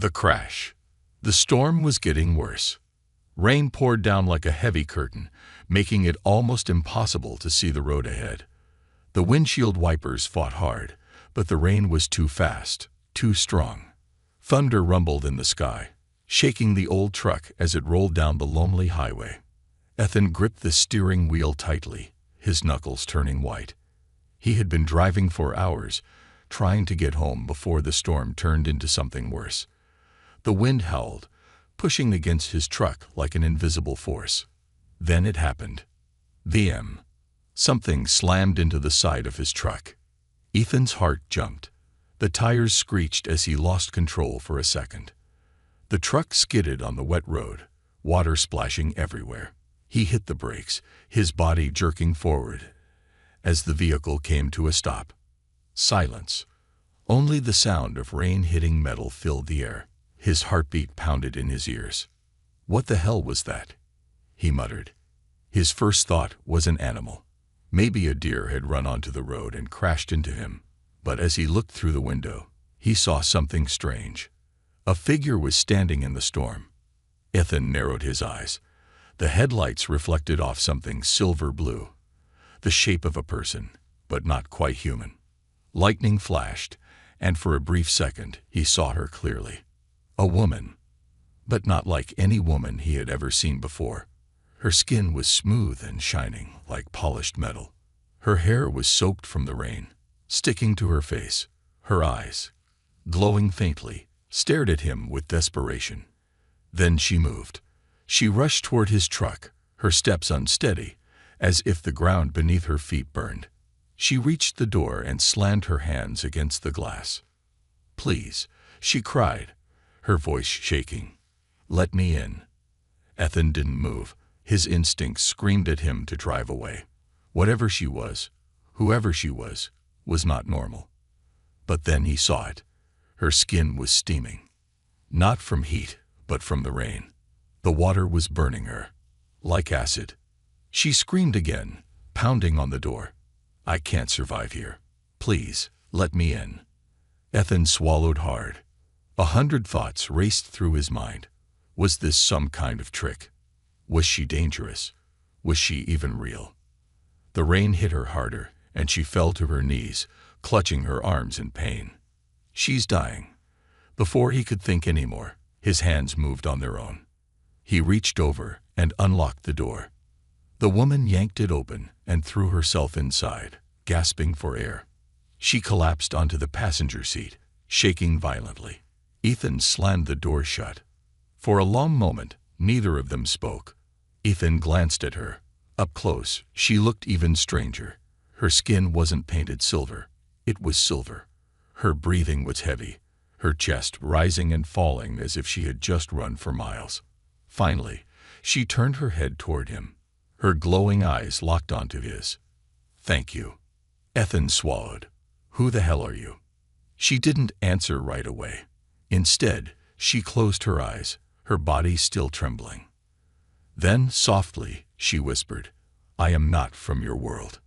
The crash. The storm was getting worse. Rain poured down like a heavy curtain, making it almost impossible to see the road ahead. The windshield wipers fought hard, but the rain was too fast, too strong. Thunder rumbled in the sky, shaking the old truck as it rolled down the lonely highway. Ethan gripped the steering wheel tightly, his knuckles turning white. He had been driving for hours, trying to get home before the storm turned into something worse. The wind howled, pushing against his truck like an invisible force. Then it happened. VM. Something slammed into the side of his truck. Ethan's heart jumped. The tires screeched as he lost control for a second. The truck skidded on the wet road, water splashing everywhere. He hit the brakes, his body jerking forward as the vehicle came to a stop. Silence. Only the sound of rain hitting metal filled the air. His heartbeat pounded in his ears. What the hell was that? He muttered. His first thought was an animal. Maybe a deer had run onto the road and crashed into him. But as he looked through the window, he saw something strange. A figure was standing in the storm. Ethan narrowed his eyes. The headlights reflected off something silver blue. The shape of a person, but not quite human. Lightning flashed, and for a brief second he saw her clearly. A woman, but not like any woman he had ever seen before. Her skin was smooth and shining like polished metal. Her hair was soaked from the rain, sticking to her face. Her eyes, glowing faintly, stared at him with desperation. Then she moved. She rushed toward his truck, her steps unsteady, as if the ground beneath her feet burned. She reached the door and slammed her hands against the glass. "Please," she cried, her voice shaking. "Let me in." Ethan didn't move. His instincts screamed at him to drive away. Whatever she was, whoever she was not normal. But then he saw it. Her skin was steaming. Not from heat, but from the rain. The water was burning her, like acid. She screamed again, pounding on the door. "I can't survive here. Please, let me in." Ethan swallowed hard. 100 thoughts raced through his mind. Was this some kind of trick? Was she dangerous? Was she even real? The rain hit her harder, and she fell to her knees, clutching her arms in pain. She's dying. Before he could think anymore, his hands moved on their own. He reached over and unlocked the door. The woman yanked it open and threw herself inside, gasping for air. She collapsed onto the passenger seat, shaking violently. Ethan slammed the door shut. For a long moment, neither of them spoke. Ethan glanced at her. Up close, she looked even stranger. Her skin wasn't painted silver. It was silver. Her breathing was heavy, her chest rising and falling as if she had just run for miles. Finally, she turned her head toward him. Her glowing eyes locked onto his. "Thank you." Ethan swallowed. "Who the hell are you?" She didn't answer right away. Instead, she closed her eyes, her body still trembling. Then, softly, she whispered, "I am not from your world."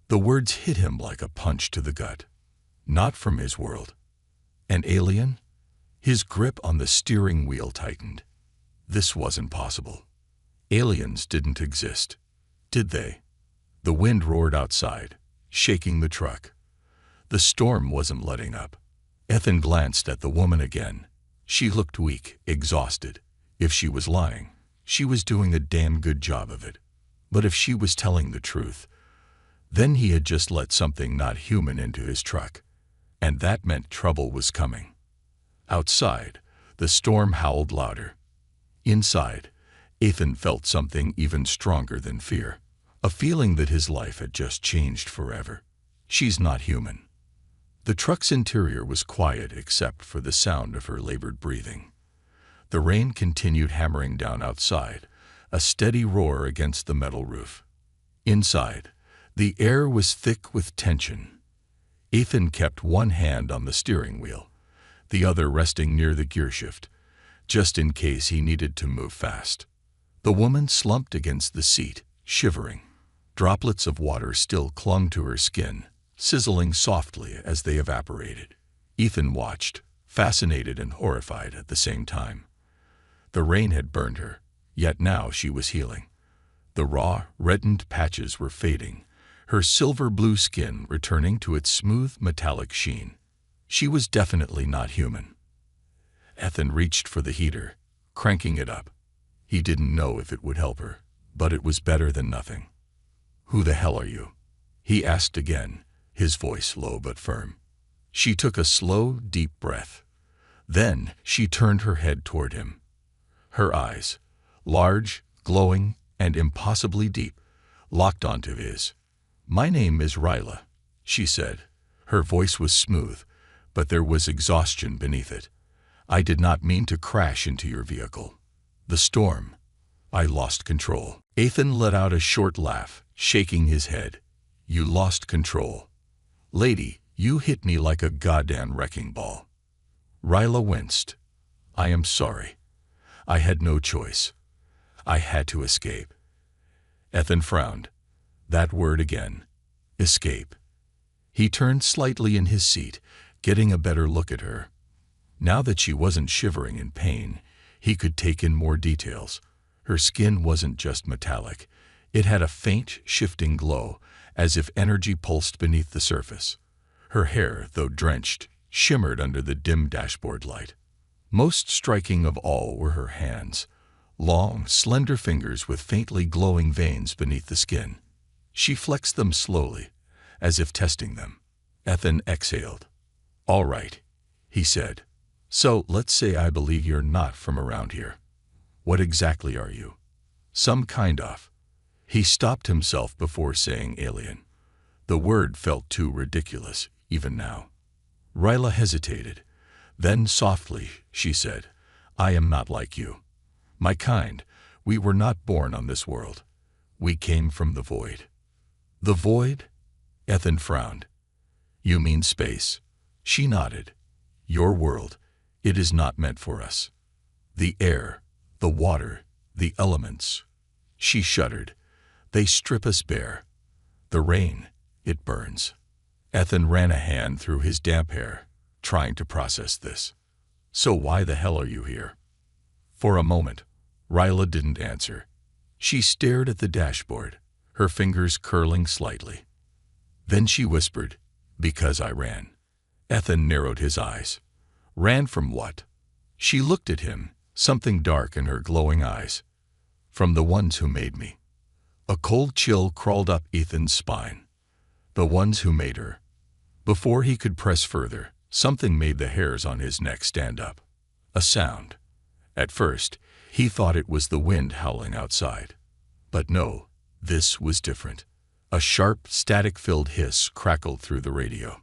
The words hit him like a punch to the gut. Not from his world. An alien? His grip on the steering wheel tightened. This wasn't possible. Aliens didn't exist, did they? The wind roared outside, shaking the truck. The storm wasn't letting up. Ethan glanced at the woman again. She looked weak, exhausted. If she was lying, she was doing a damn good job of it. But if she was telling the truth, then he had just let something not human into his truck. And that meant trouble was coming. Outside, the storm howled louder. Inside, Ethan felt something even stronger than fear. A feeling that his life had just changed forever. She's not human. The truck's interior was quiet except for the sound of her labored breathing. The rain continued hammering down outside, a steady roar against the metal roof. Inside, the air was thick with tension. Ethan kept one hand on the steering wheel, the other resting near the gearshift, just in case he needed to move fast. The woman slumped against the seat, shivering. Droplets of water still clung to her skin, sizzling softly as they evaporated. Ethan watched, fascinated and horrified at the same time. The rain had burned her, yet now she was healing. The raw, reddened patches were fading, her silver-blue skin returning to its smooth, metallic sheen. She was definitely not human. Ethan reached for the heater, cranking it up. He didn't know if it would help her, but it was better than nothing. "Who the hell are you?" he asked again, his voice low but firm. She took a slow, deep breath. Then she turned her head toward him. Her eyes, large, glowing, and impossibly deep, locked onto his. "My name is Ryla," she said. Her voice was smooth, but there was exhaustion beneath it. "I did not mean to crash into your vehicle. The storm. I lost control." Ethan let out a short laugh, shaking his head. "You lost control. Lady, you hit me like a goddamn wrecking ball." Ryla winced. "I am sorry. I had no choice. I had to escape." Ethan frowned. That word again. Escape. He turned slightly in his seat, getting a better look at her. Now that she wasn't shivering in pain, he could take in more details. Her skin wasn't just metallic. It had a faint, shifting glow, as if energy pulsed beneath the surface. Her hair, though drenched, shimmered under the dim dashboard light. Most striking of all were her hands, long, slender fingers with faintly glowing veins beneath the skin. She flexed them slowly, as if testing them. Ethan exhaled. "All right," he said. "So let's say I believe you're not from around here. What exactly are you? Some kind of..." He stopped himself before saying alien. The word felt too ridiculous, even now. Ryla hesitated. Then softly, she said, "I am not like you. My kind, we were not born on this world. We came from the void." "The void?" Ethan frowned. "You mean space?" She nodded. "Your world, it is not meant for us. The air, the water, the elements." She shuddered. "They strip us bare. The rain, it burns." Ethan ran a hand through his damp hair, trying to process this. "So why the hell are you here?" For a moment, Ryla didn't answer. She stared at the dashboard, her fingers curling slightly. Then she whispered, "Because I ran." Ethan narrowed his eyes. "Ran from what?" She looked at him, something dark in her glowing eyes. "From the ones who made me." A cold chill crawled up Ethan's spine. The ones who made her. Before he could press further, something made the hairs on his neck stand up. A sound. At first, he thought it was the wind howling outside. But no, this was different. A sharp, static-filled hiss crackled through the radio.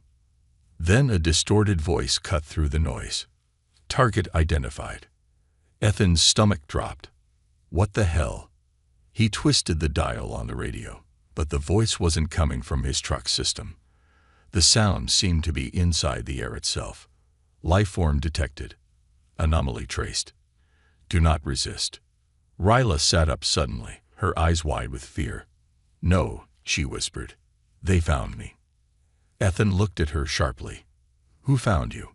Then a distorted voice cut through the noise. "Target identified." Ethan's stomach dropped. What the hell? He twisted the dial on the radio, but the voice wasn't coming from his truck system. The sound seemed to be inside the air itself. Lifeform detected. Anomaly traced. Do not resist. Ryla sat up suddenly, her eyes wide with fear. "No," she whispered. "They found me." Ethan looked at her sharply. "Who found you?"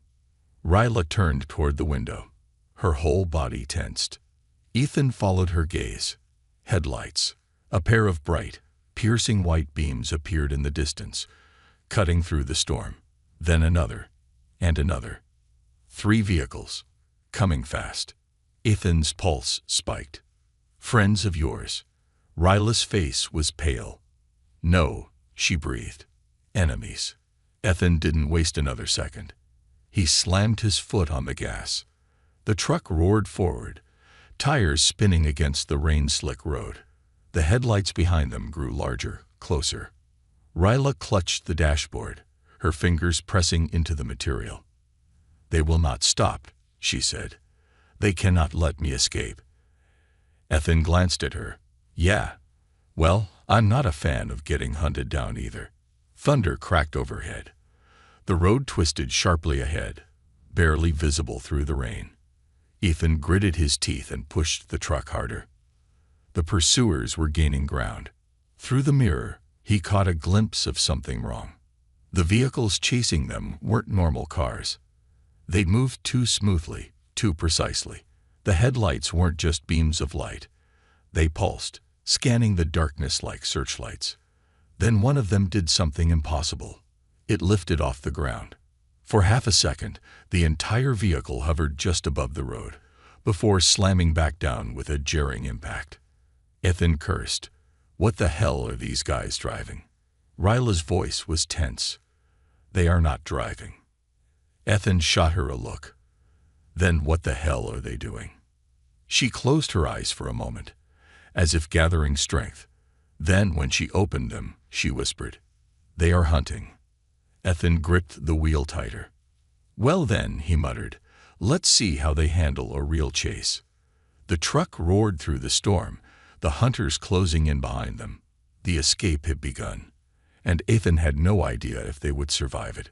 Ryla turned toward the window. Her whole body tensed. Ethan followed her gaze. Headlights. A pair of bright, piercing white beams appeared in the distance, cutting through the storm. Then another, and another. 3 vehicles. Coming fast. Ethan's pulse spiked. "Friends of yours." Ryla's face was pale. "No," she breathed. "Enemies." Ethan didn't waste another second. He slammed his foot on the gas. The truck roared forward, tires spinning against the rain-slick road. The headlights behind them grew larger, closer. Ryla clutched the dashboard, her fingers pressing into the material. "They will not stop," she said. "They cannot let me escape." Ethan glanced at her. "Yeah. Well, I'm not a fan of getting hunted down either." Thunder cracked overhead. The road twisted sharply ahead, barely visible through the rain. Ethan gritted his teeth and pushed the truck harder. The pursuers were gaining ground. Through the mirror, he caught a glimpse of something wrong. The vehicles chasing them weren't normal cars. They moved too smoothly, too precisely. The headlights weren't just beams of light. They pulsed, scanning the darkness like searchlights. Then one of them did something impossible. It lifted off the ground. For half a second, the entire vehicle hovered just above the road, before slamming back down with a jarring impact. Ethan cursed. What the hell are these guys driving? Ryla's voice was tense. They are not driving. Ethan shot her a look. Then what the hell are they doing? She closed her eyes for a moment, as if gathering strength. Then, when she opened them, she whispered, "They are hunting." Ethan gripped the wheel tighter. "Well then," he muttered, "let's see how they handle a real chase." The truck roared through the storm, the hunters closing in behind them. The escape had begun, and Ethan had no idea if they would survive it.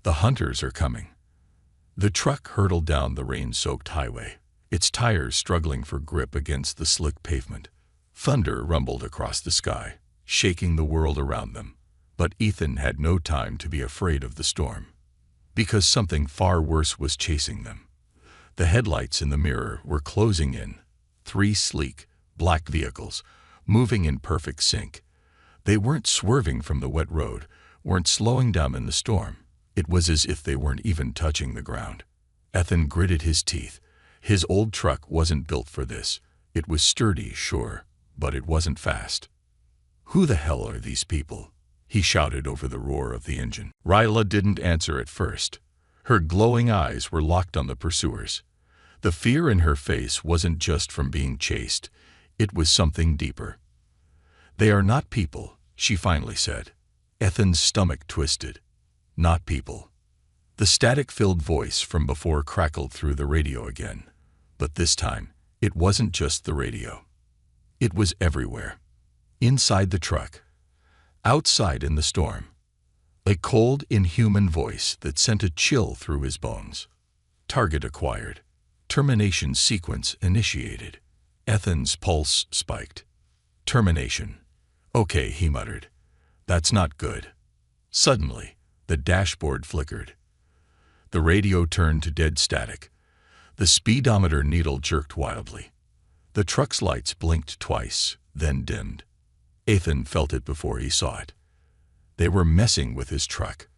The hunters are coming. The truck hurtled down the rain-soaked highway, its tires struggling for grip against the slick pavement. Thunder rumbled across the sky, shaking the world around them. But Ethan had no time to be afraid of the storm, because something far worse was chasing them. The headlights in the mirror were closing in, 3 sleek, black vehicles, moving in perfect sync. They weren't swerving from the wet road, weren't slowing down in the storm. It was as if they weren't even touching the ground. Ethan gritted his teeth. His old truck wasn't built for this. It was sturdy, sure, but it wasn't fast. "Who the hell are these people?" he shouted over the roar of the engine. Ryla didn't answer at first. Her glowing eyes were locked on the pursuers. The fear in her face wasn't just from being chased. It was something deeper. "They are not people," she finally said. Ethan's stomach twisted. "Not people." The static-filled voice from before crackled through the radio again. But this time, it wasn't just the radio. It was everywhere. Inside the truck. Outside in the storm. A cold, inhuman voice that sent a chill through his bones. Target acquired. Termination sequence initiated. Ethan's pulse spiked. Termination. "Okay," he muttered. "That's not good." Suddenly, the dashboard flickered. The radio turned to dead static. The speedometer needle jerked wildly. The truck's lights blinked twice, then dimmed. Ethan felt it before he saw it. They were messing with his truck.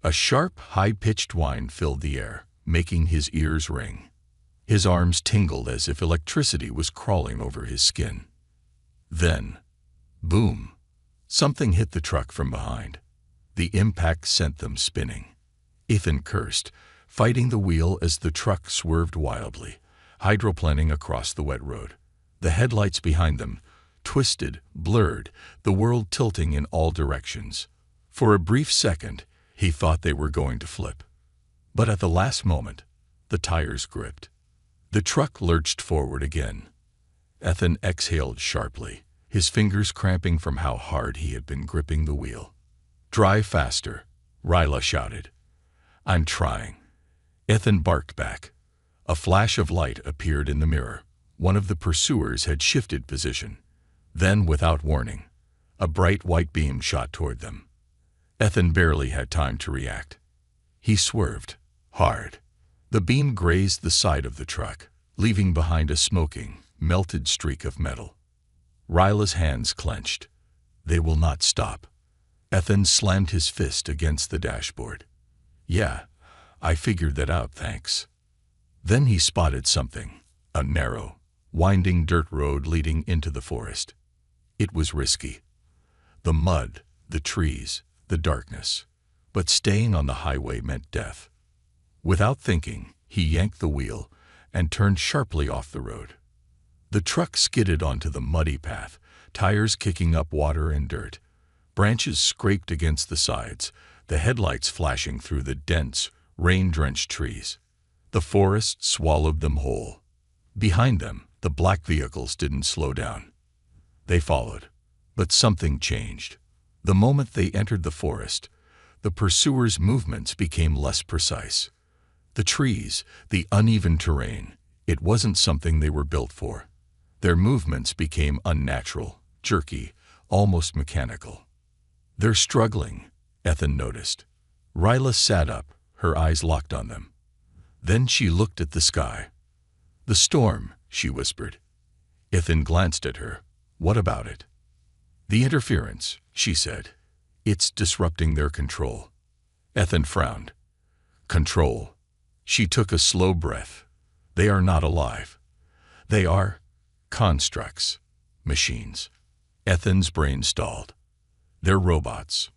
A sharp, high-pitched whine filled the air, making his ears ring. His arms tingled as if electricity was crawling over his skin. Then, boom! Something hit the truck from behind. The impact sent them spinning. Ethan cursed, fighting the wheel as the truck swerved wildly, hydroplaning across the wet road. The headlights behind them twisted, blurred, the world tilting in all directions. For a brief second, he thought they were going to flip. But at the last moment, the tires gripped. The truck lurched forward again. Ethan exhaled sharply, his fingers cramping from how hard he had been gripping the wheel. "Drive faster," Ryla shouted. "I'm trying." Ethan barked back. A flash of light appeared in the mirror. One of the pursuers had shifted position. Then, without warning, a bright white beam shot toward them. Ethan barely had time to react. He swerved, hard. The beam grazed the side of the truck, leaving behind a smoking, melted streak of metal. Ryla's hands clenched. They will not stop. Ethan slammed his fist against the dashboard. "Yeah, I figured that out, thanks." Then he spotted something, a narrow, winding dirt road leading into the forest. It was risky. The mud, the trees, the darkness. But staying on the highway meant death. Without thinking, he yanked the wheel and turned sharply off the road. The truck skidded onto the muddy path, tires kicking up water and dirt. Branches scraped against the sides, the headlights flashing through the dense, rain-drenched trees. The forest swallowed them whole. Behind them, the black vehicles didn't slow down. They followed. But something changed. The moment they entered the forest, the pursuers' movements became less precise. The trees, the uneven terrain, it wasn't something they were built for. Their movements became unnatural, jerky, almost mechanical. "They're struggling," Ethan noticed. Ryla sat up, her eyes locked on them. Then she looked at the sky. "The storm," she whispered. Ethan glanced at her. "What about it?" "The interference," she said. "It's disrupting their control." Ethan frowned. "Control." She took a slow breath. "They are not alive. They are constructs, machines." Ethan's brain stalled. "They're robots."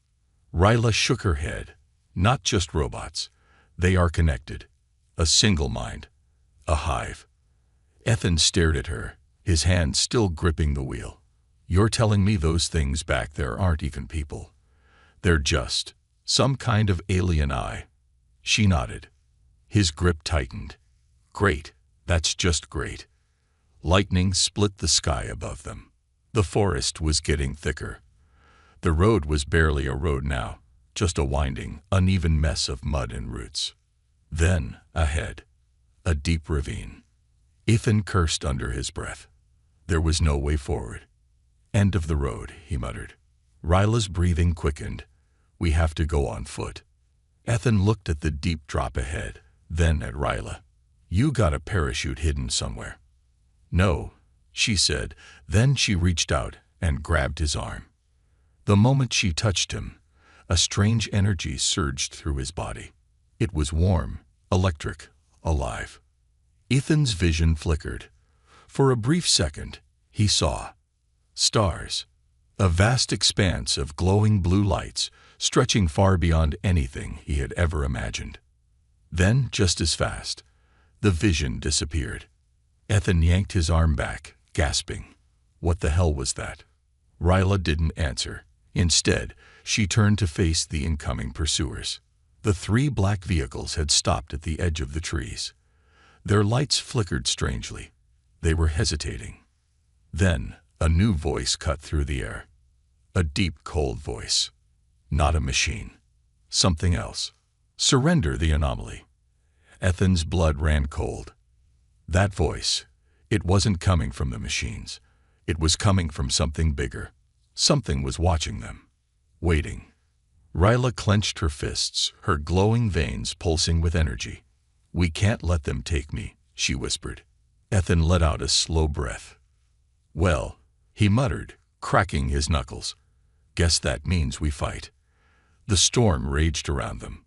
Ryla shook her head. "Not just robots. They are connected. A single mind. A hive." Ethan stared at her, his hand still gripping the wheel. "You're telling me those things back there aren't even people. They're just some kind of alien eye." She nodded. His grip tightened. "Great. That's just great." Lightning split the sky above them. The forest was getting thicker. The road was barely a road now, just a winding, uneven mess of mud and roots. Then, ahead, a deep ravine. Ethan cursed under his breath. There was no way forward. "End of the road," he muttered. Ryla's breathing quickened. "We have to go on foot." Ethan looked at the deep drop ahead, then at Ryla. "You got a parachute hidden somewhere." "No," she said. Then she reached out and grabbed his arm. The moment she touched him, a strange energy surged through his body. It was warm, electric, alive. Ethan's vision flickered. For a brief second, he saw stars, a vast expanse of glowing blue lights stretching far beyond anything he had ever imagined. Then, just as fast, the vision disappeared. Ethan yanked his arm back, gasping. What the hell was that? Ryla didn't answer. Instead, she turned to face the incoming pursuers. The 3 black vehicles had stopped at the edge of the trees. Their lights flickered strangely. They were hesitating. Then, a new voice cut through the air. A deep, cold voice. Not a machine. Something else. "Surrender the anomaly." Ethan's blood ran cold. That voice, it wasn't coming from the machines. It was coming from something bigger. Something was watching them. Waiting. Ryla clenched her fists, her glowing veins pulsing with energy. "We can't let them take me," she whispered. Ethan let out a slow breath. "Well," he muttered, cracking his knuckles. "Guess that means we fight." The storm raged around them.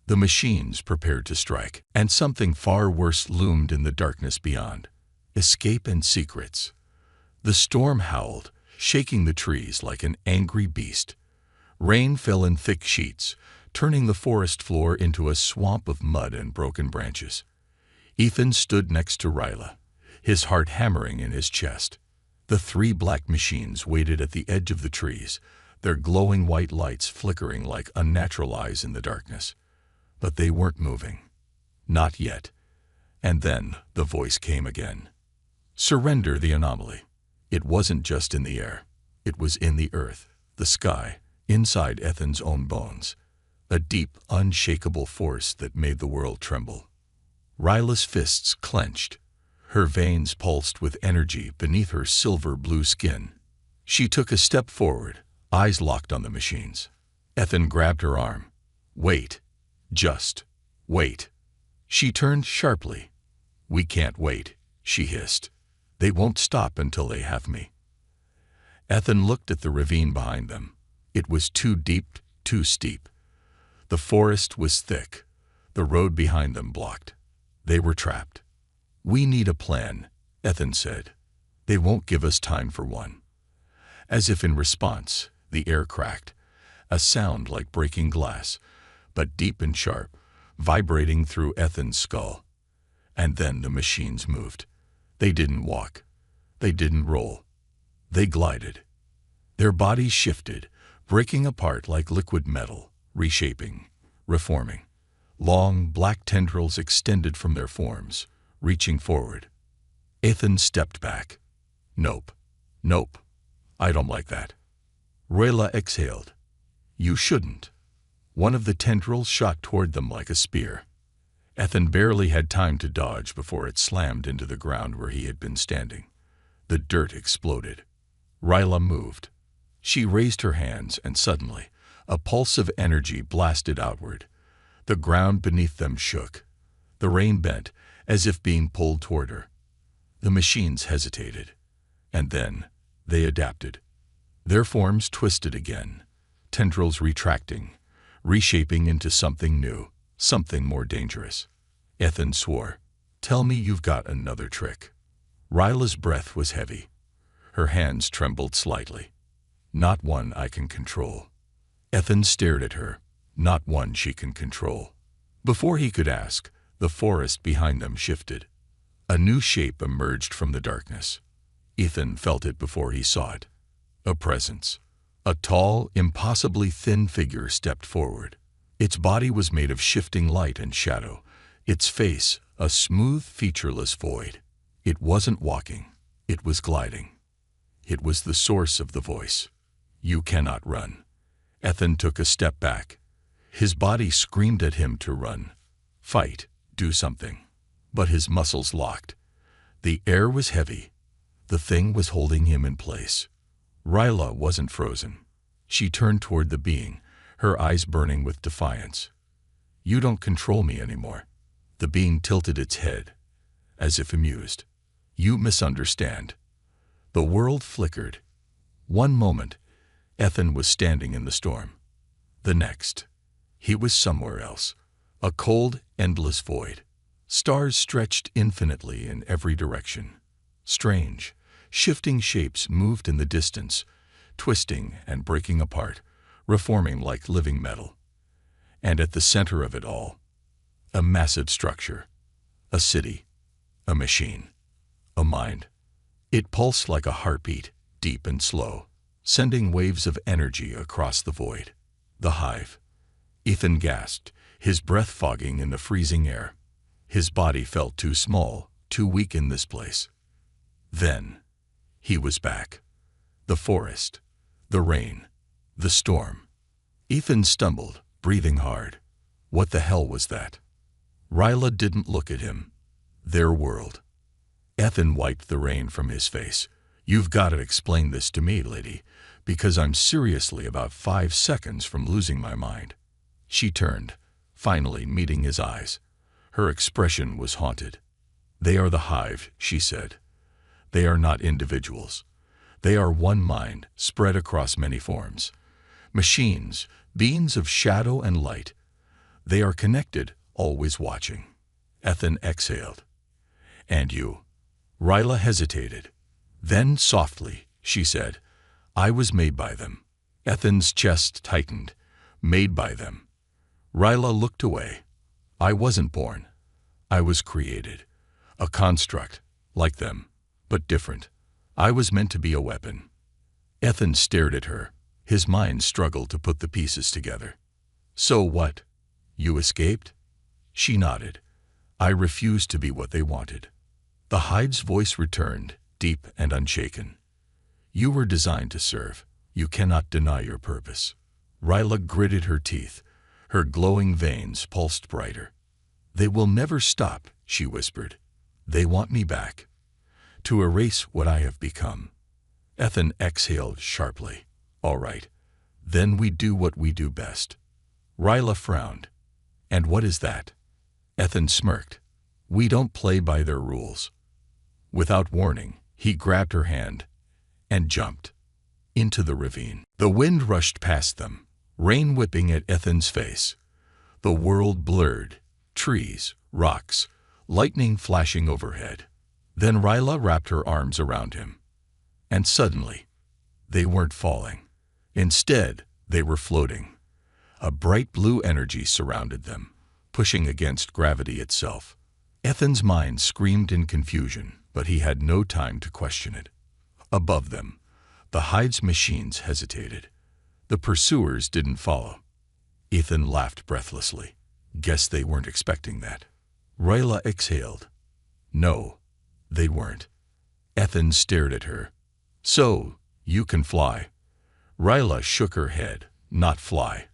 The machines prepared to strike, and something far worse loomed in the darkness beyond. Escape and secrets. The storm howled, shaking the trees like an angry beast. Rain fell in thick sheets, turning the forest floor into a swamp of mud and broken branches. Ethan stood next to Ryla, his heart hammering in his chest. The 3 black machines waited at the edge of the trees, their glowing white lights flickering like unnatural eyes in the darkness. But they weren't moving. Not yet. And then the voice came again. "Surrender the anomaly." It wasn't just in the air. It was in the earth, the sky, inside Ethan's own bones. A deep, unshakable force that made the world tremble. Ryla's fists clenched. Her veins pulsed with energy beneath her silver-blue skin. She took a step forward, eyes locked on the machines. Ethan grabbed her arm. "Wait. Just wait." She turned sharply. "We can't wait," she hissed. "They won't stop until they have me." Ethan looked at the ravine behind them. It was too deep, too steep. The forest was thick. The road behind them blocked. They were trapped. "We need a plan," Ethan said. "They won't give us time for one." As if in response, the air cracked, a sound like breaking glass, but deep and sharp, vibrating through Ethan's skull. And then the machines moved. They didn't walk. They didn't roll. They glided. Their bodies shifted, breaking apart like liquid metal, reshaping, reforming. Long, black tendrils extended from their forms, reaching forward. Ethan stepped back. "Nope. Nope. I don't like that." Ryla exhaled. "You shouldn't." One of the tendrils shot toward them like a spear. Ethan barely had time to dodge before it slammed into the ground where he had been standing. The dirt exploded. Ryla moved. She raised her hands, and suddenly, a pulse of energy blasted outward. The ground beneath them shook. The rain bent, as if being pulled toward her. The machines hesitated. And then they adapted. Their forms twisted again, tendrils retracting, reshaping into something new, something more dangerous. Ethan swore, "Tell me you've got another trick." Ryla's breath was heavy. Her hands trembled slightly. "Not one I can control." Ethan stared at her. "Not one she can control." Before he could ask, the forest behind them shifted. A new shape emerged from the darkness. Ethan felt it before he saw it. A presence. A tall, impossibly thin figure stepped forward. Its body was made of shifting light and shadow. Its face, a smooth, featureless void. It wasn't walking. It was gliding. It was the source of the voice. "You cannot run." Ethan took a step back. His body screamed at him to run. Fight. Do something. But his muscles locked. The air was heavy. The thing was holding him in place. Ryla wasn't frozen. She turned toward the being, her eyes burning with defiance. "You don't control me anymore." The being tilted its head, as if amused. "You misunderstand." The world flickered. One moment, Ethan was standing in the storm. The next, he was somewhere else. A cold, endless void. Stars stretched infinitely in every direction. Strange, shifting shapes moved in the distance, twisting and breaking apart, reforming like living metal. And at the center of it all, a massive structure. A city. A machine. A mind. It pulsed like a heartbeat, deep and slow, sending waves of energy across the void. The hive. Ethan gasped, his breath fogging in the freezing air. His body felt too small, too weak in this place. Then, he was back. The forest. The rain. The storm. Ethan stumbled, breathing hard. What the hell was that? Ryla didn't look at him. Their world. Ethan wiped the rain from his face. "You've got to explain this to me, lady, because I'm seriously about 5 seconds from losing my mind." She turned, finally meeting his eyes. Her expression was haunted. "They are the hive," she said. "They are not individuals. They are one mind, spread across many forms. Machines, beings of shadow and light. They are connected, always watching." Ethan exhaled. "And you?" Ryla hesitated. Then, softly, she said, "I was made by them." Ethan's chest tightened. "Made by them." Ryla looked away. "I wasn't born. I was created. A construct, like them, but different. I was meant to be a weapon." Ethan stared at her. His mind struggled to put the pieces together. "So what? You escaped?" She nodded. "I refused to be what they wanted." The hive's voice returned, deep and unshaken. "You were designed to serve. You cannot deny your purpose." Ryla gritted her teeth. Her glowing veins pulsed brighter. "They will never stop," she whispered. "They want me back. To erase what I have become." Ethan exhaled sharply. "All right. Then we do what we do best." Ryla frowned. "And what is that?" Ethan smirked. "We don't play by their rules." Without warning, he grabbed her hand and jumped into the ravine. The wind rushed past them, rain whipping at Ethan's face. The world blurred, trees, rocks, lightning flashing overhead. Then Ryla wrapped her arms around him. And suddenly, they weren't falling. Instead, they were floating. A bright blue energy surrounded them, pushing against gravity itself. Ethan's mind screamed in confusion, but he had no time to question it. Above them, the hive's machines hesitated. The pursuers didn't follow. Ethan laughed breathlessly. Guess they weren't expecting that. Ryla exhaled. No, they weren't. Ethan stared at her. "So, you can fly." Ryla shook her head. "Not fly.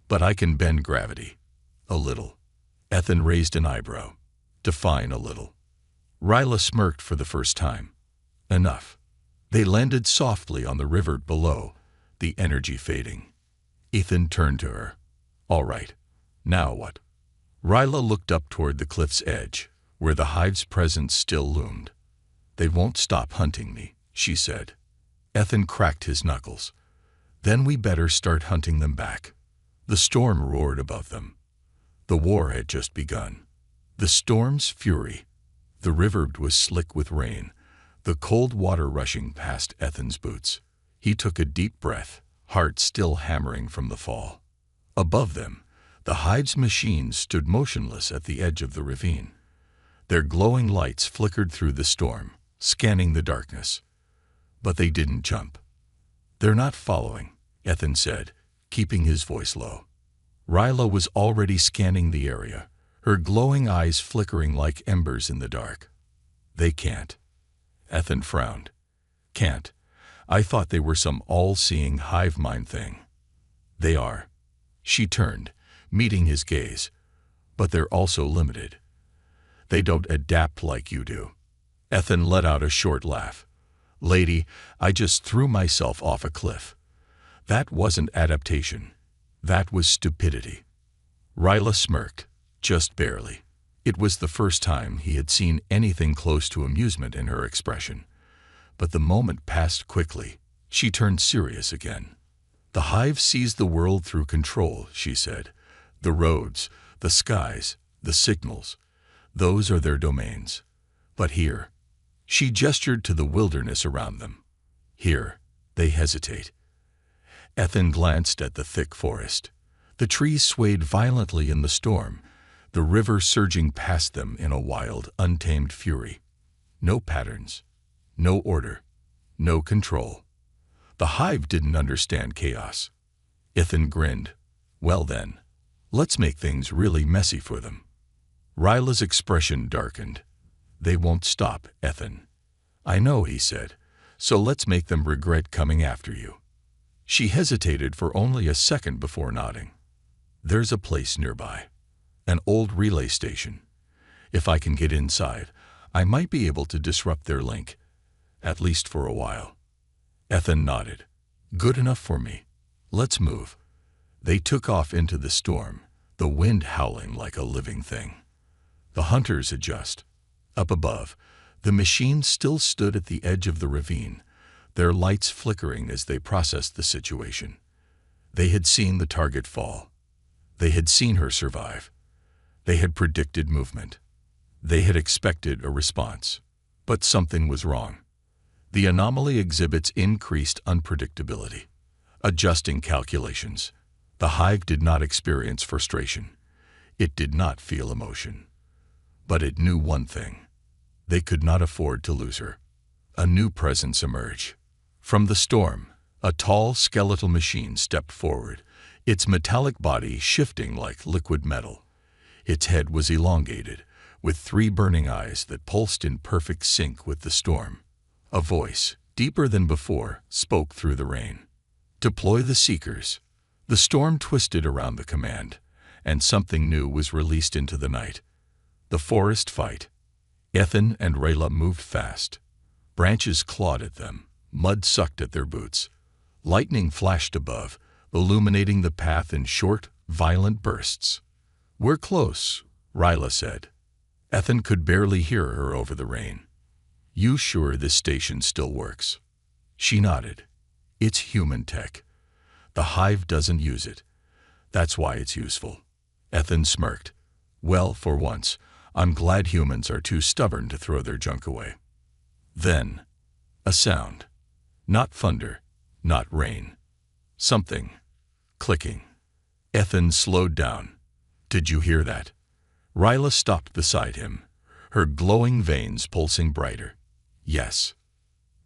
But I can bend gravity. A little." Ethan raised an eyebrow. "Define a little." Ryla smirked for the first time. "Enough." They landed softly on the river below, the energy fading. Ethan turned to her. "All right. Now what?" Ryla looked up toward the cliff's edge, where the hive's presence still loomed. "They won't stop hunting me," she said. Ethan cracked his knuckles. "Then we better start hunting them back." The storm roared above them. The war had just begun. The storm's fury. The river was slick with rain, the cold water rushing past Ethan's boots. He took a deep breath, heart still hammering from the fall. Above them, the hive's machines stood motionless at the edge of the ravine. Their glowing lights flickered through the storm, scanning the darkness. But they didn't jump. "They're not following," Ethan said, keeping his voice low. Ryla was already scanning the area, her glowing eyes flickering like embers in the dark. "They can't." Ethan frowned. "Can't? I thought they were some all-seeing hive mind thing." "They are." She turned, meeting his gaze. "But they're also limited. They don't adapt like you do." Ethan let out a short laugh. "Lady, I just threw myself off a cliff. That wasn't adaptation. That was stupidity." Ryla smirked, just barely. It was the first time he had seen anything close to amusement in her expression. But the moment passed quickly. She turned serious again. "The hive sees the world through control," she said. "The roads, the skies, the signals. Those are their domains. But here," she gestured to the wilderness around them, "here, they hesitate." Ethan glanced at the thick forest. The trees swayed violently in the storm, the river surging past them in a wild, untamed fury. No patterns, no order, no control. The hive didn't understand chaos. Ethan grinned. "Well then, let's make things really messy for them." Ryla's expression darkened. "They won't stop, Ethan." "I know," he said, "so let's make them regret coming after you." She hesitated for only a second before nodding. "There's a place nearby. An old relay station. If I can get inside, I might be able to disrupt their link, at least for a while." Ethan nodded. "Good enough for me. Let's move." They took off into the storm, the wind howling like a living thing. The hunters adjust. Up above, the machines still stood at the edge of the ravine, their lights flickering as they processed the situation. They had seen the target fall. They had seen her survive. They had predicted movement. They had expected a response. But something was wrong. The anomaly exhibits increased unpredictability. Adjusting calculations. The hive did not experience frustration. It did not feel emotion. But it knew one thing. They could not afford to lose her. A new presence emerged. From the storm, a tall skeletal machine stepped forward, its metallic body shifting like liquid metal. Its head was elongated, with 3 burning eyes that pulsed in perfect sync with the storm. A voice, deeper than before, spoke through the rain. "Deploy the Seekers." The storm twisted around the command, and something new was released into the night. The forest fight. Ethan and Ryla moved fast. Branches clawed at them. Mud sucked at their boots. Lightning flashed above, illuminating the path in short, violent bursts. "We're close," Ryla said. Ethan could barely hear her over the rain. "You sure this station still works?" She nodded. "It's human tech. The hive doesn't use it. That's why it's useful." Ethan smirked. "Well, for once, I'm glad humans are too stubborn to throw their junk away." Then, a sound. Not thunder, not rain. Something. Clicking. Ethan slowed down. "Did you hear that?" Ryla stopped beside him, her glowing veins pulsing brighter. "Yes."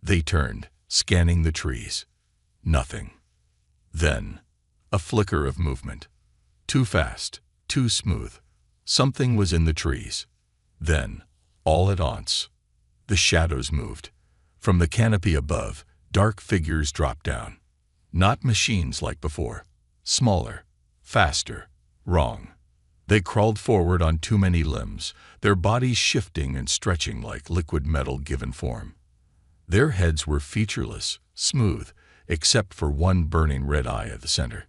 They turned, scanning the trees. Nothing. Then, a flicker of movement. Too fast, too smooth. Something was in the trees. Then, all at once, the shadows moved. From the canopy above, dark figures dropped down. Not machines like before. Smaller, faster, wrong. They crawled forward on too many limbs, their bodies shifting and stretching like liquid metal given form. Their heads were featureless, smooth, except for one burning red eye at the center.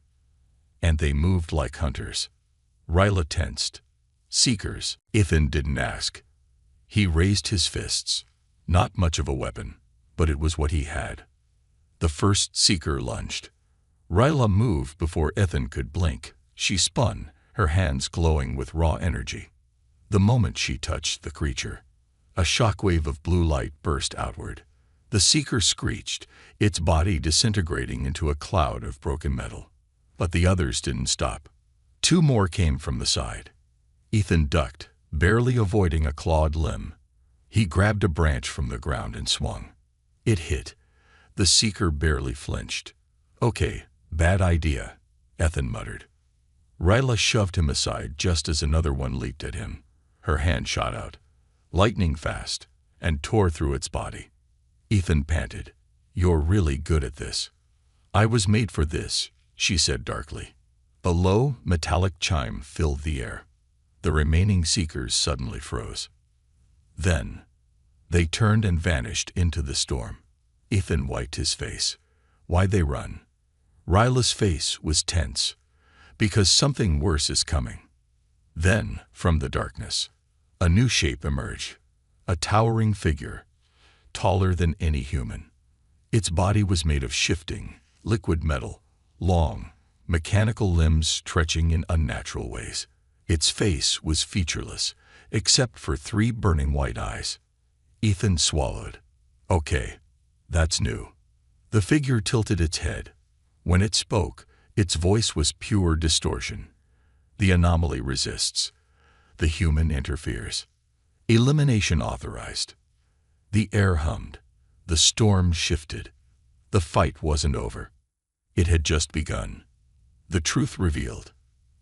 And they moved like hunters. Ryla tensed. Seekers. Ethan didn't ask. He raised his fists. Not much of a weapon, but it was what he had. The first seeker lunged. Ryla moved before Ethan could blink. She spun, her hands glowing with raw energy. The moment she touched the creature, a shockwave of blue light burst outward. The seeker screeched, its body disintegrating into a cloud of broken metal. But the others didn't stop. Two more came from the side. Ethan ducked, barely avoiding a clawed limb. He grabbed a branch from the ground and swung. It hit. The seeker barely flinched. "Okay, bad idea," Ethan muttered. Ryla shoved him aside just as another one leaped at him. Her hand shot out, lightning fast, and tore through its body. Ethan panted. "You're really good at this." "I was made for this," she said darkly. A low, metallic chime filled the air. The remaining seekers suddenly froze. Then, they turned and vanished into the storm. Ethan wiped his face. Why'd they run? Ryla's face was tense. Because something worse is coming. Then, from the darkness, a new shape emerged. A towering figure, taller than any human. Its body was made of shifting, liquid metal, long, mechanical limbs stretching in unnatural ways. Its face was featureless, except for 3 burning white eyes. Ethan swallowed. "Okay, that's new." The figure tilted its head. When it spoke, its voice was pure distortion. The anomaly resists. The human interferes. Elimination authorized. The air hummed. The storm shifted. The fight wasn't over. It had just begun. The truth revealed.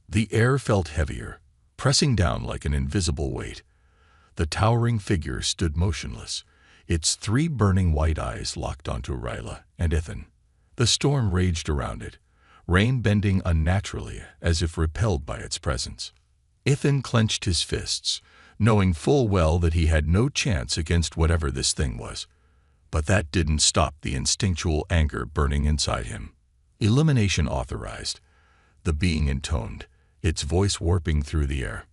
The air felt heavier, pressing down like an invisible weight. The towering figure stood motionless, its 3 burning white eyes locked onto Ryla and Ethan. The storm raged around it, rain bending unnaturally as if repelled by its presence. Ethan clenched his fists, knowing full well that he had no chance against whatever this thing was. But that didn't stop the instinctual anger burning inside him. Elimination authorized. The being intoned, its voice warping through the air.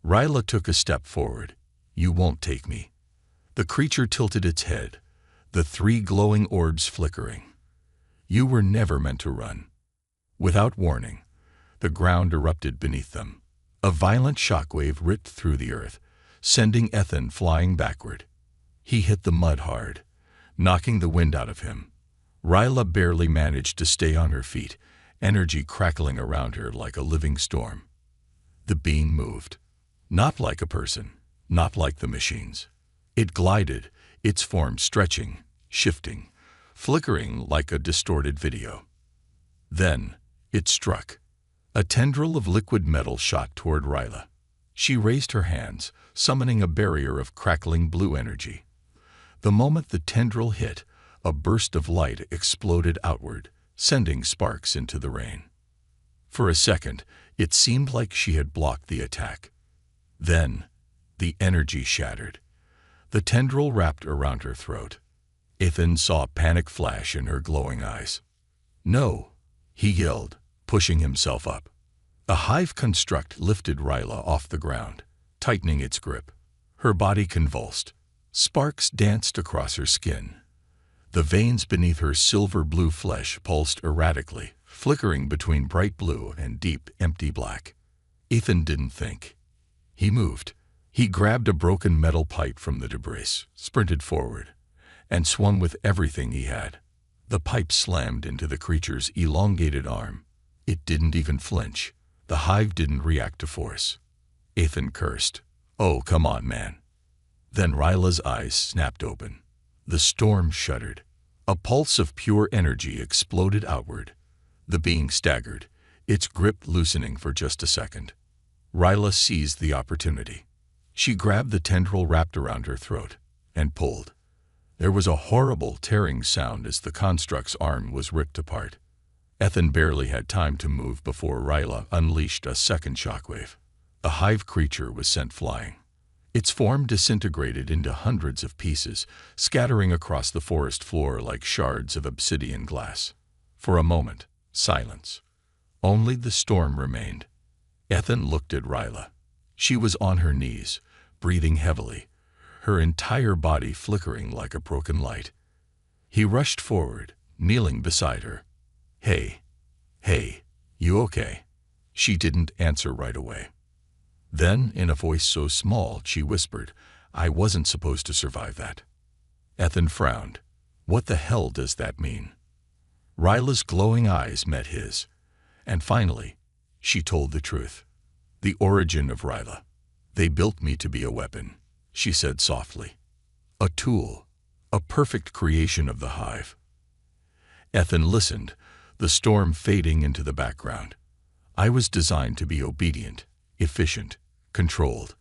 Ryla took a step forward. "You won't take me." The creature tilted its head, the 3 glowing orbs flickering. "You were never meant to run." Without warning, the ground erupted beneath them. A violent shockwave ripped through the earth, sending Ethan flying backward. He hit the mud hard, knocking the wind out of him. Ryla barely managed to stay on her feet, energy crackling around her like a living storm. The being moved. Not like a person, not like the machines. It glided, its form stretching, shifting, flickering like a distorted video. Then, it struck. A tendril of liquid metal shot toward Ryla. She raised her hands, summoning a barrier of crackling blue energy. The moment the tendril hit, a burst of light exploded outward, sending sparks into the rain. For a second, it seemed like she had blocked the attack. Then, the energy shattered. The tendril wrapped around her throat. Ethan saw a panic flash in her glowing eyes. "No," he yelled, pushing himself up. A hive construct lifted Ryla off the ground, tightening its grip. Her body convulsed. Sparks danced across her skin. The veins beneath her silver-blue flesh pulsed erratically, flickering between bright blue and deep, empty black. Ethan didn't think. He moved. He grabbed a broken metal pipe from the debris, sprinted forward, and swung with everything he had. The pipe slammed into the creature's elongated arm. It didn't even flinch. The hive didn't react to force. Ethan cursed. "Oh, come on, man." Then Ryla's eyes snapped open. The storm shuddered. A pulse of pure energy exploded outward. The being staggered, its grip loosening for just a second. Ryla seized the opportunity. She grabbed the tendril wrapped around her throat and pulled. There was a horrible tearing sound as the construct's arm was ripped apart. Ethan barely had time to move before Ryla unleashed a second shockwave. The hive creature was sent flying. Its form disintegrated into hundreds of pieces, scattering across the forest floor like shards of obsidian glass. For a moment, silence. Only the storm remained. Ethan looked at Ryla. She was on her knees, breathing heavily, her entire body flickering like a broken light. He rushed forward, kneeling beside her. Hey, you okay?" She didn't answer right away. Then, in a voice so small, she whispered, "I wasn't supposed to survive that." Ethan frowned. "What the hell does that mean?" Ryla's glowing eyes met his. And finally, she told the truth. "The origin of Ryla. They built me to be a weapon," she said softly. "A tool. A perfect creation of the hive." Ethan listened, the storm fading into the background. "I was designed to be obedient, efficient, controlled.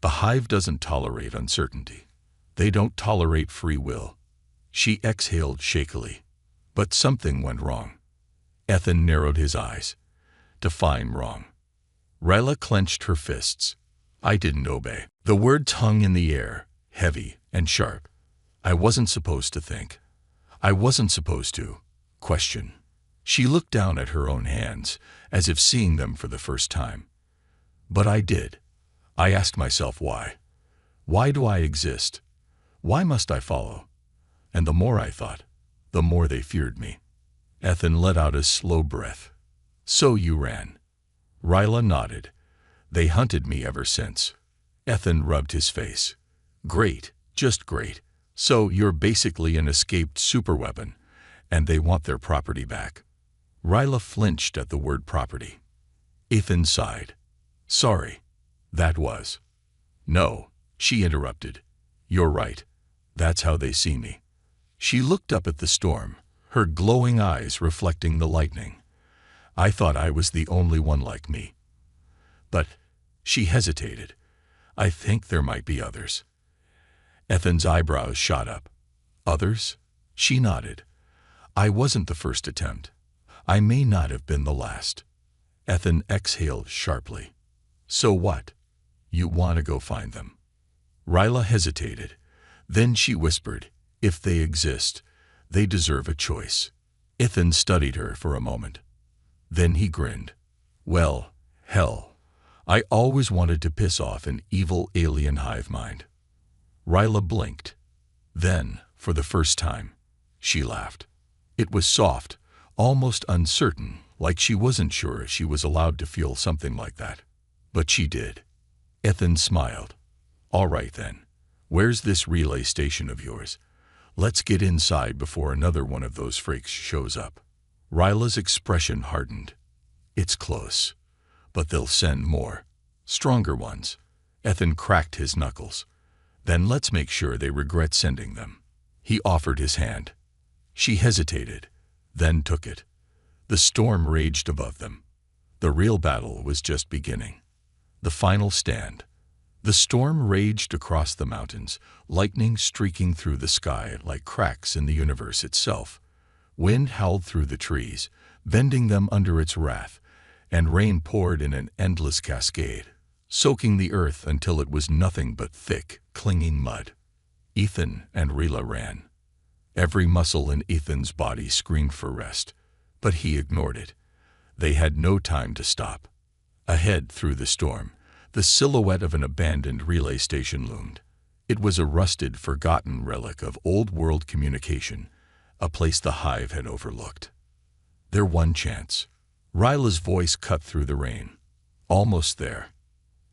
The hive doesn't tolerate uncertainty. They don't tolerate free will." She exhaled shakily. But something went wrong. Ethan narrowed his eyes. Define wrong. Ryla clenched her fists. "I didn't obey." The words hung in the air, heavy and sharp. "I wasn't supposed to think. I wasn't supposed to question." She looked down at her own hands, as if seeing them for the first time. "But I did. I asked myself why. Why do I exist? Why must I follow?" And the more I thought, the more they feared me. Ethan let out a slow breath. "So you ran." Ryla nodded. "They hunted me ever since." Ethan rubbed his face. "Great, just great. So you're basically an escaped superweapon, and they want their property back." Ryla flinched at the word property. Ethan sighed. "Sorry. That was." "No," she interrupted. "You're right. That's how they see me." She looked up at the storm, her glowing eyes reflecting the lightning. "I thought I was the only one like me. But," she hesitated, "I think there might be others." Ethan's eyebrows shot up. "Others?" She nodded. "I wasn't the first attempt. I may not have been the last." Ethan exhaled sharply. "So what? You want to go find them?" Ryla hesitated. Then she whispered, "If they exist, they deserve a choice." Ethan studied her for a moment. Then he grinned. "Well, hell, I always wanted to piss off an evil alien hive mind." Ryla blinked. Then, for the first time, she laughed. It was soft, almost uncertain, like she wasn't sure she was allowed to feel something like that. But she did. Ethan smiled. "All right then. Where's this relay station of yours? Let's get inside before another one of those freaks shows up." Ryla's expression hardened. "It's close. But they'll send more. Stronger ones." Ethan cracked his knuckles. "Then let's make sure they regret sending them." He offered his hand. She hesitated, then took it. The storm raged above them. The real battle was just beginning. The final stand. The storm raged across the mountains, lightning streaking through the sky like cracks in the universe itself. Wind howled through the trees, bending them under its wrath, and rain poured in an endless cascade, soaking the earth until it was nothing but thick, clinging mud. Ethan and Ryla ran. Every muscle in Ethan's body screamed for rest, but he ignored it. They had no time to stop. Ahead, through the storm, the silhouette of an abandoned relay station loomed. It was a rusted, forgotten relic of old-world communication, a place the hive had overlooked. Their one chance. Ryla's voice cut through the rain. "Almost there."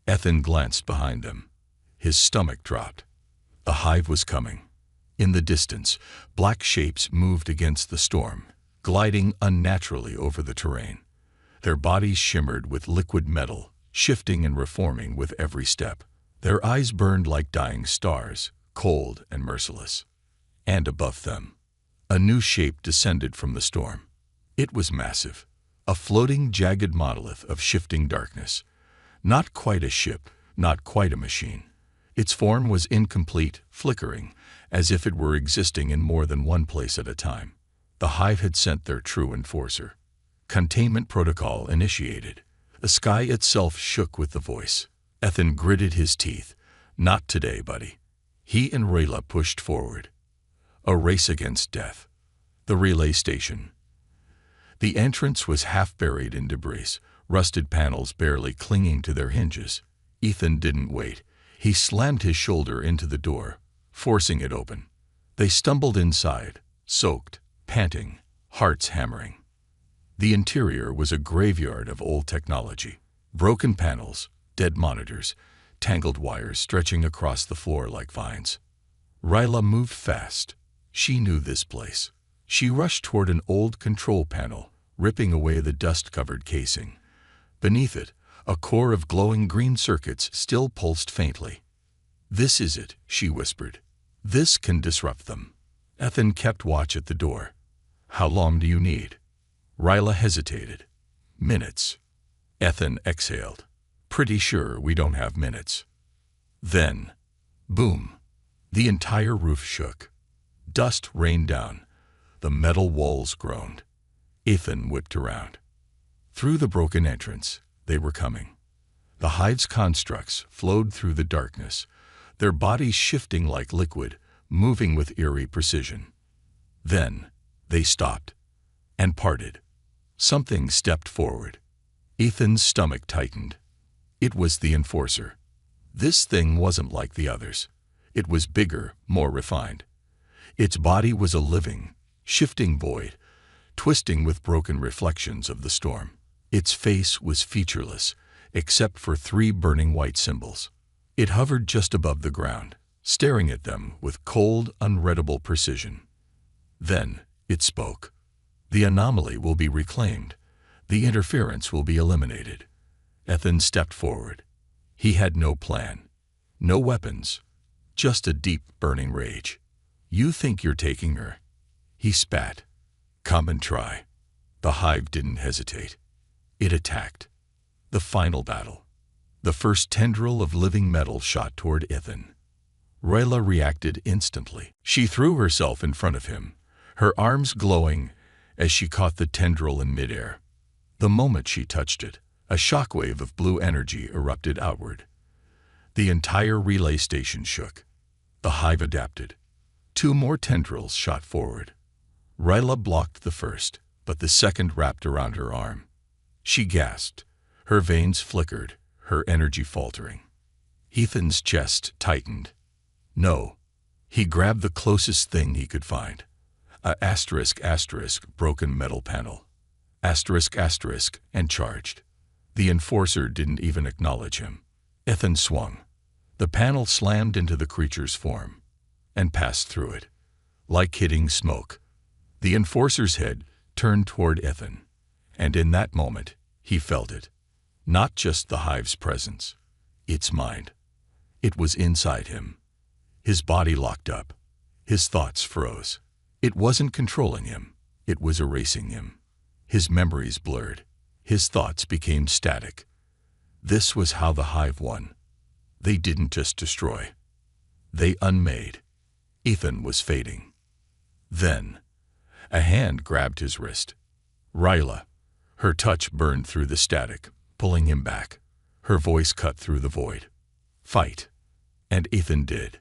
Ethan glanced behind them. His stomach dropped. The hive was coming. In the distance, black shapes moved against the storm, gliding unnaturally over the terrain. Their bodies shimmered with liquid metal, shifting and reforming with every step. Their eyes burned like dying stars, cold and merciless. And above them, a new shape descended from the storm. It was massive, a floating, jagged monolith of shifting darkness. Not quite a ship, not quite a machine. Its form was incomplete, flickering, as if it were existing in more than one place at a time. The hive had sent their true enforcer. Containment protocol initiated. The sky itself shook with the voice. Ethan gritted his teeth. "Not today, buddy." He and Ryla pushed forward. A race against death. The relay station. The entrance was half buried in debris, rusted panels barely clinging to their hinges. Ethan didn't wait. He slammed his shoulder into the door, forcing it open. They stumbled inside, soaked, panting, hearts hammering. The interior was a graveyard of old technology. Broken panels, dead monitors, tangled wires stretching across the floor like vines. Ryla moved fast. She knew this place. She rushed toward an old control panel, ripping away the dust-covered casing. Beneath it, a core of glowing green circuits still pulsed faintly. "This is it," she whispered. "This can disrupt them." Ethan kept watch at the door. "How long do you need?" Ryla hesitated. "Minutes." Ethan exhaled. "Pretty sure we don't have minutes." Then, boom! The entire roof shook. Dust rained down. The metal walls groaned. Ethan whipped around. Through the broken entrance, they were coming. The hive's constructs flowed through the darkness, their bodies shifting like liquid, moving with eerie precision. Then, they stopped and parted. Something stepped forward. Ethan's stomach tightened. It was the Enforcer. This thing wasn't like the others. It was bigger, more refined. Its body was a living, shifting void, twisting with broken reflections of the storm. Its face was featureless, except for 3 burning white symbols. It hovered just above the ground, staring at them with cold, unreadable precision. Then it spoke. "The anomaly will be reclaimed. The interference will be eliminated." Ethan stepped forward. He had no plan, no weapons, just a deep, burning rage. "You think you're taking her?" He spat. "Come and try." The hive didn't hesitate. It attacked. The final battle. The first tendril of living metal shot toward Ethan. Ryla reacted instantly. She threw herself in front of him, her arms glowing as she caught the tendril in midair. The moment she touched it, a shockwave of blue energy erupted outward. The entire relay station shook. The hive adapted. 2 more tendrils shot forward. Ryla blocked the first, but the second wrapped around her arm. She gasped. Her veins flickered, her energy faltering. Ethan's chest tightened. No. He grabbed the closest thing he could find. A *** broken metal panel. ***, and charged. The Enforcer didn't even acknowledge him. Ethan swung. The panel slammed into the creature's form and passed through it. Like hitting smoke, the Enforcer's head turned toward Ethan, and in that moment, he felt it. Not just the hive's presence, its mind. It was inside him. His body locked up. His thoughts froze. It wasn't controlling him. It was erasing him. His memories blurred. His thoughts became static. This was how the hive won. They didn't just destroy. They unmade. Ethan was fading. Then, a hand grabbed his wrist. Ryla. Her touch burned through the static, pulling him back. Her voice cut through the void. "Fight." And Ethan did.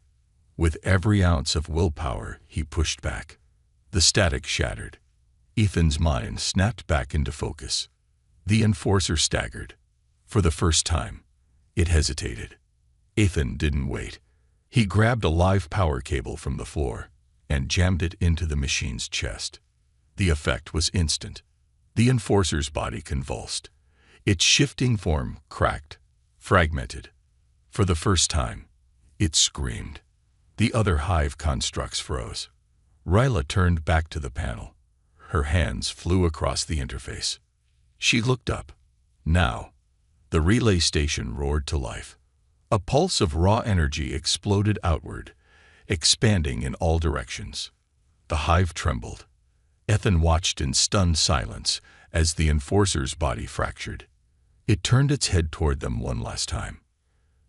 With every ounce of willpower, he pushed back. The static shattered. Ethan's mind snapped back into focus. The Enforcer staggered. For the first time, it hesitated. Ethan didn't wait. He grabbed a live power cable from the floor and jammed it into the machine's chest. The effect was instant. The Enforcer's body convulsed. Its shifting form cracked, fragmented. For the first time, it screamed. The other hive constructs froze. Ryla turned back to the panel. Her hands flew across the interface. She looked up. Now, the relay station roared to life. A pulse of raw energy exploded outward, expanding in all directions. The hive trembled. Ethan watched in stunned silence as the Enforcer's body fractured. It turned its head toward them one last time.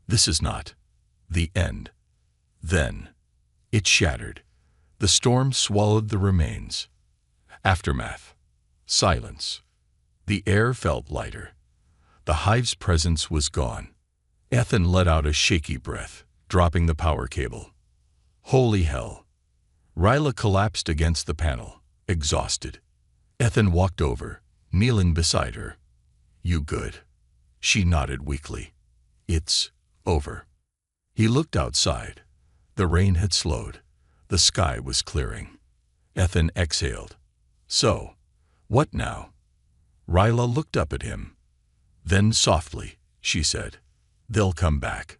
This is not the end. Then, it shattered. The storm swallowed the remains. Aftermath. Silence. The air felt lighter. The hive's presence was gone. Ethan let out a shaky breath, dropping the power cable. Holy hell. Ryla collapsed against the panel, exhausted. Ethan walked over, kneeling beside her. You good? She nodded weakly. It's Over. He looked outside. The rain had slowed. The sky was clearing. Ethan exhaled. So, what now? Ryla looked up at him. Then softly, she said, "They'll come back."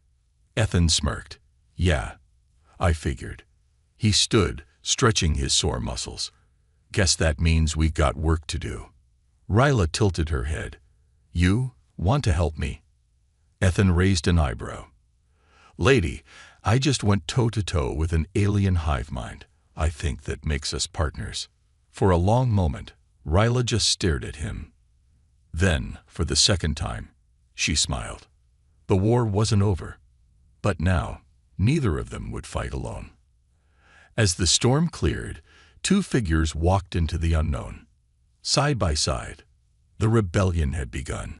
Ethan smirked. "Yeah, I figured." He stood, stretching his sore muscles. "Guess that means we got work to do." Ryla tilted her head. "You want to help me?" Ethan raised an eyebrow. "Lady, I just went toe-to-toe with an alien hive mind. I think that makes us partners." For a long moment, Ryla just stared at him. Then, for the second time, she smiled. The war wasn't over. But now, neither of them would fight alone. As the storm cleared, two figures walked into the unknown. Side by side, the rebellion had begun.